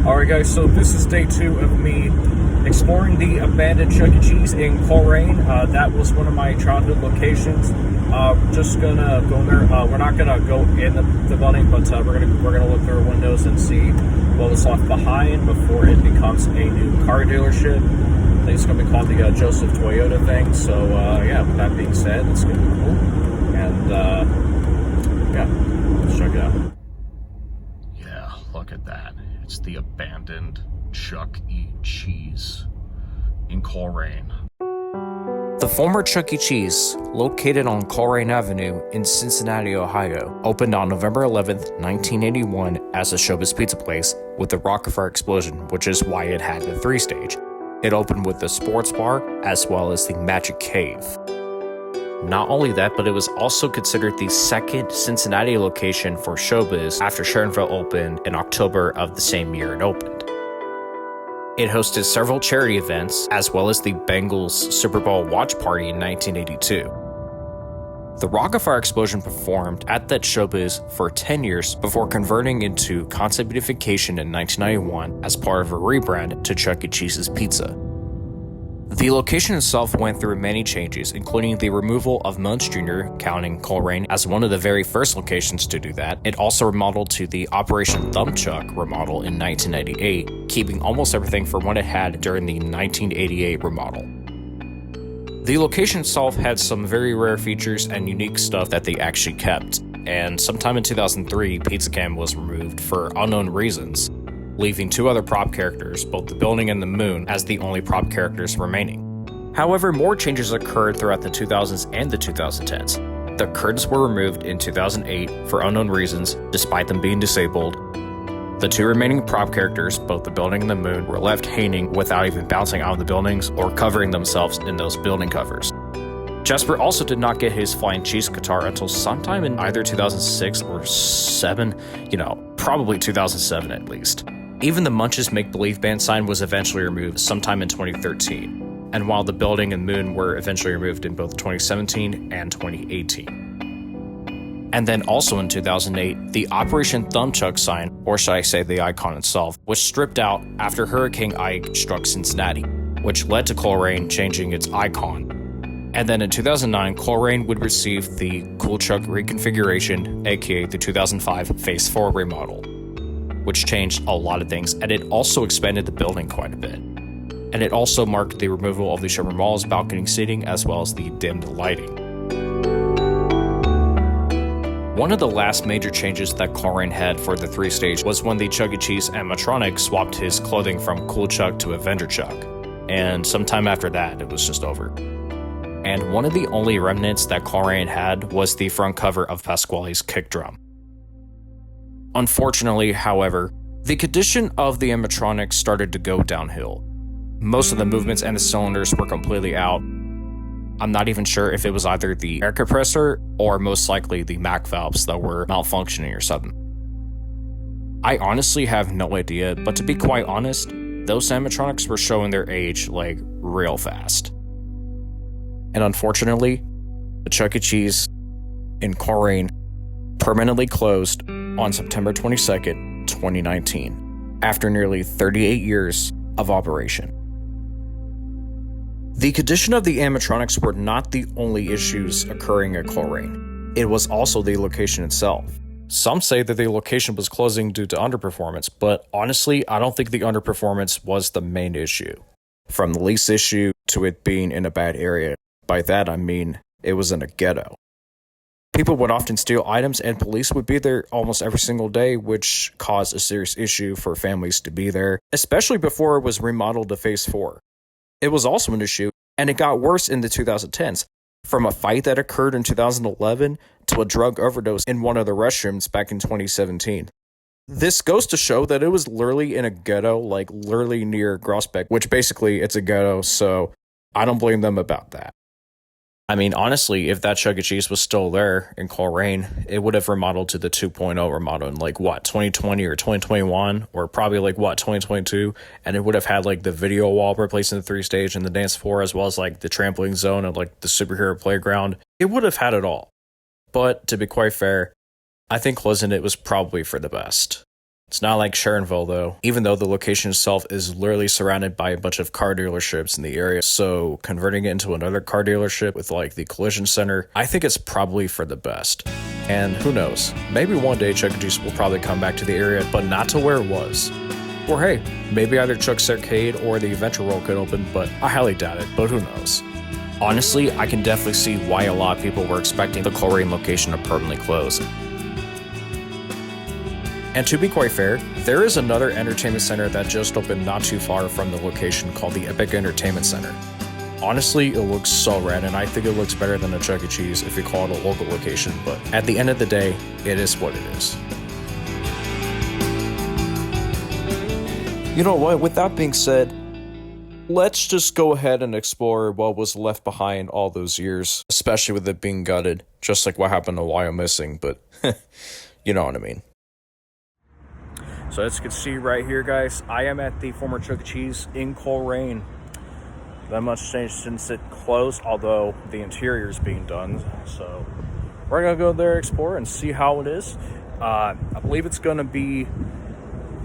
Alright guys, so this is day 2 of me exploring the abandoned Chuck E. Cheese in Colerain. That was one of my childhood locations. Just gonna go there. We're not gonna go in the building, but we're gonna look through our windows and see what was left behind before it becomes a new car dealership. I think it's gonna be called the Joseph Toyota thing. So yeah, with that being said, it's gonna be cool. And yeah, let's check it out. Yeah, look at that. It's the abandoned Chuck E. Cheese in Colerain. The former Chuck E. Cheese, located on Colerain Avenue in Cincinnati, Ohio, opened on November 11th, 1981 as a Showbiz pizza place with the Rockefeller explosion, which is why it had the 3-stage. It opened with the sports bar as well as the Magic Cave. Not only that, but it was also considered the second Cincinnati location for Showbiz after Sharonville opened in October of the same year it opened. It hosted several charity events, as well as the Bengals Super Bowl watch party in 1982. The Rockefeller explosion performed at that Showbiz for 10 years before converting into concept beautification in 1991 as part of a rebrand to Chuck E. Cheese's Pizza. The location itself went through many changes, including the removal of Munch Jr., counting Colerain as one of the very first locations to do that. It also remodeled to the Operation Thumbchuck remodel in 1998, keeping almost everything from what it had during the 1988 remodel. The location itself had some very rare features and unique stuff that they actually kept, and sometime in 2003, Pizza Cam was removed for unknown reasons, leaving 2 other prop characters, both the building and the moon, as the only prop characters remaining. However, more changes occurred throughout the 2000s and the 2010s. The curtains were removed in 2008 for unknown reasons, despite them being disabled. The 2 remaining prop characters, both the building and the moon, were left hanging without even bouncing out of the buildings or covering themselves in those building covers. Jasper also did not get his flying cheese guitar until sometime in either 2006 or 7, probably 2007 at least. Even the Munch's Make-Believe Band sign was eventually removed sometime in 2013, and while the building and moon were eventually removed in both 2017 and 2018. And then also in 2008, the Operation Thumbchuck sign, or should I say the icon itself, was stripped out after Hurricane Ike struck Cincinnati, which led to Colerain changing its icon. And then in 2009, Colerain would receive the Cool Chuck reconfiguration, aka the 2005 Phase 4 remodel, which changed a lot of things, and it also expanded the building quite a bit. And it also marked the removal of the Sherman Mall's balcony seating as well as the dimmed lighting. One of the last major changes that Colerain had for the 3-stage was when the Chuck E. Cheese animatronic swapped his clothing from Cool Chuck to Avenger Chuck, and sometime after that, it was just over. And one of the only remnants that Colerain had was the front cover of Pasquale's kick drum. Unfortunately, however, the condition of the animatronic started to go downhill. Most of the movements and the cylinders were completely out. I'm not even sure if it was either the air compressor or most likely the MAC valves that were malfunctioning or something. I honestly have no idea, but to be quite honest, those animatronics were showing their age like real fast. And unfortunately, the Chuck E. Cheese in Colerain permanently closed on September 22nd, 2019, after nearly 38 years of operation. The condition of the animatronics were not the only issues occurring at Colerain. It was also the location itself. Some say that the location was closing due to underperformance, but honestly, I don't think the underperformance was the main issue. From the lease issue to it being in a bad area, by that I mean it was in a ghetto. People would often steal items and police would be there almost every single day, which caused a serious issue for families to be there, especially before it was remodeled to Phase 4. It was also an issue, and it got worse in the 2010s, from a fight that occurred in 2011 to a drug overdose in one of the restrooms back in 2017. This goes to show that it was literally in a ghetto, like literally near Grossbeck, which basically it's a ghetto, so I don't blame them about that. I mean, honestly, if that Chuck E. Cheese was still there in Colerain, it would have remodeled to the 2.0 remodel in 2020 or 2021, or probably 2022, and it would have had the video wall replacing the 3-stage and the dance floor, as well as the trampoline zone and the superhero playground. It would have had it all. But to be quite fair, I think closing it was probably for the best. It's not like Sharonville though, even though the location itself is literally surrounded by a bunch of car dealerships in the area. So converting it into another car dealership with like the collision center, I think it's probably for the best. And who knows, maybe one day Chuck E. Cheese will probably come back to the area, but not to where it was. Or hey, maybe either Chuck's Arcade or the Adventure World could open, but I highly doubt it, but who knows. Honestly, I can definitely see why a lot of people were expecting the Colerain location to permanently close. And to be quite fair, there is another entertainment center that just opened not too far from the location called the Epic Entertainment Center. Honestly, it looks so rad, and I think it looks better than a Chuck E. Cheese if you call it a local location, but at the end of the day, it is what it is. You know what, with that being said, let's just go ahead and explore what was left behind all those years, especially with it being gutted, just like what happened to Why I'm Missing, but you know what I mean. So as you can see right here, guys, I am at the former Chuck E. Cheese in Colerain. Not much changed since it closed, although the interior is being done. So we're gonna go there, explore, and see how it is. I believe it's gonna be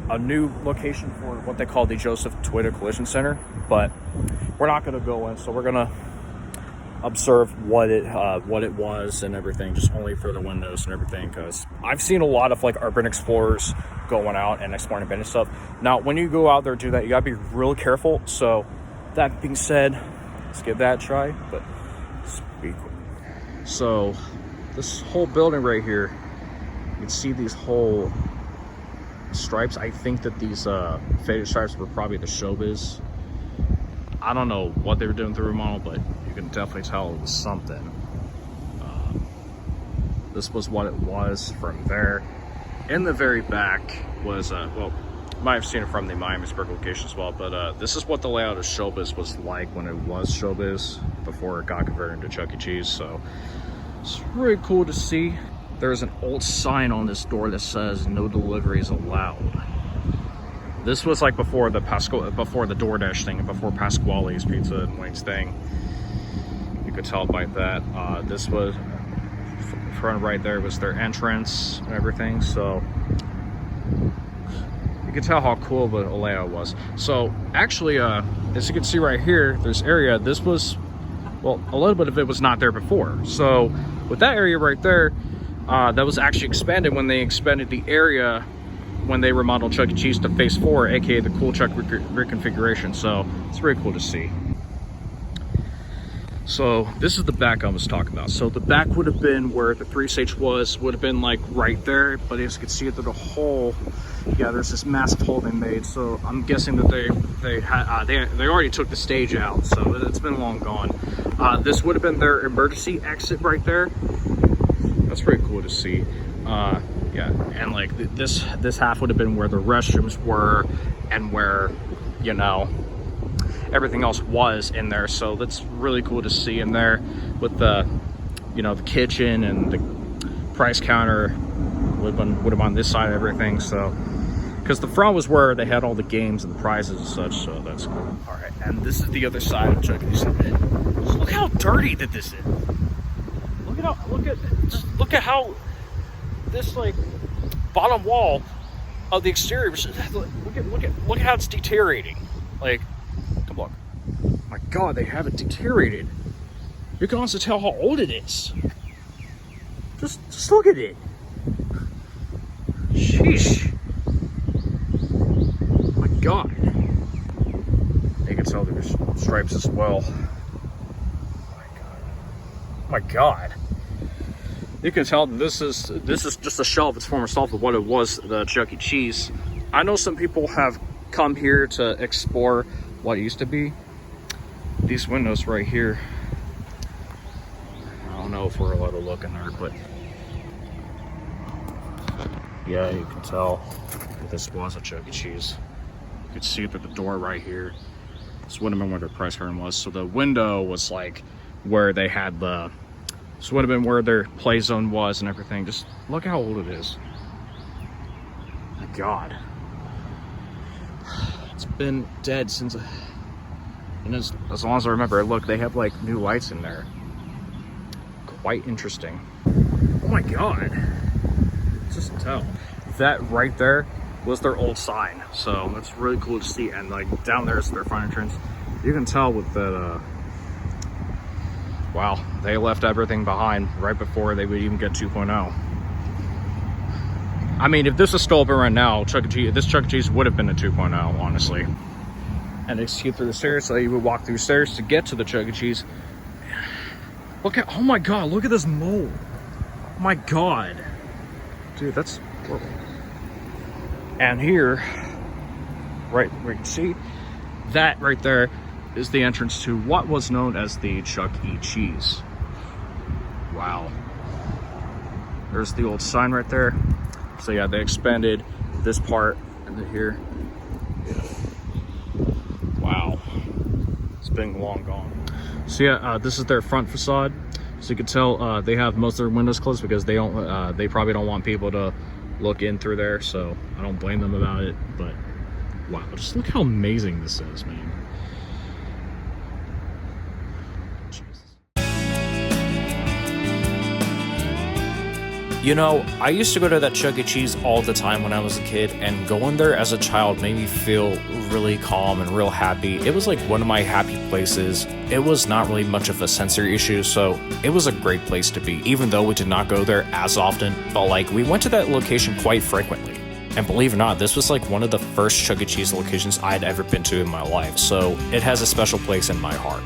a new location for what they call the Joseph Twitter Collision Center, but we're not gonna go in. So we're gonna observe what it was and everything, just only for the windows and everything, because I've seen a lot of like urban explorers going out and exploring abandoned stuff. Now when you go out there and do that, you gotta be real careful. So that being said, let's give that a try, but let's be quick. So this whole building right here, you can see these whole stripes. I think that these faded stripes were probably the Showbiz. I don't know what they were doing through remodel, but you can definitely tell it was something. This was what it was from there. In the very back was, well, you might have seen it from the Miamisburg location as well, but this is what the layout of Showbiz was like when it was Showbiz, before it got converted into Chuck E. Cheese. So it's really cool to see. There's an old sign on this door that says no deliveries allowed. This was like before the DoorDash thing, and before Pasquale's Pizza and Wings thing. You could tell by that. This was front right there was their entrance and everything. So you can tell how cool of a layout was. So actually, as you can see right here, this area, this was, well, a little bit of it was not there before. So with that area right there, that was actually expanded when they expanded the area when they remodeled Chuck E. Cheese to Phase 4, aka the Cool Chuck reconfiguration. So it's very cool to see. So this is the back I was talking about. So the back would have been where the 3-stage would have been like right there, but as you can see through the hole, yeah, there's this massive hole they made. So I'm guessing that they already took the stage out, so it's been long gone. This would have been their emergency exit right there. That's pretty cool to see. Yeah, and like this half would have been where the restrooms were and where, you know, everything else was in there. So that's really cool to see in there with the, you know, the kitchen and the price counter would have been on this side of everything. So because the front was where they had all the games and the prizes and such, so that's cool. All right, and this is the other side of Chuck E. Cheese. Look how dirty that this is. Look at how this like bottom wall of the exterior. Look at how it's deteriorating. Like, come on, my God, they have it deteriorated. You can also tell how old it is. Just look at it. Sheesh. My God. You can tell there's stripes as well. My God. You can tell this is just a shell of its former self of what it was, the Chuck E. Cheese. I know some people have come here to explore what used to be. These windows right here, I don't know if we're allowed to look in there, but yeah, you can tell that this was a Chuck E. Cheese. You could see through the door right here. This would have been where their price room was. So the window was like where they had the, this would have been where their play zone was and everything. Just look how old it is. My God. It's been dead since, and as long as I remember. Look, they have like new lights in there. Quite interesting. Oh my God. Just tell. That right there was their old sign. So that's really cool to see. And like down there is their front entrance. You can tell with that, wow, they left everything behind right before they would even get 2.0. I mean, if this was still open right now, this Chuck E. Cheese would have been a 2.0, honestly. And it's through the stairs, so you would walk through stairs to get to the Chuck E. Cheese. Look at, oh my God, look at this mold. Oh my God. Dude, that's horrible. And here, right where you can see, that right there is the entrance to what was known as the Chuck E. Cheese. Wow. There's the old sign right there. So yeah, they expanded this part into here. Wow. It's been long gone. So yeah, this is their front facade. So you can tell they have most of their windows closed because they don't. They probably don't want people to look in through there. So I don't blame them about it. But wow, just look how amazing this is, man. You know, I used to go to that Chuck E. Cheese all the time when I was a kid, and going there as a child made me feel really calm and real happy. It was like one of my happy places. It was not really much of a sensory issue, so it was a great place to be, even though we did not go there as often. But like, we went to that location quite frequently. And believe it or not, this was like one of the first Chuck E. Cheese locations I'd ever been to in my life, so it has a special place in my heart.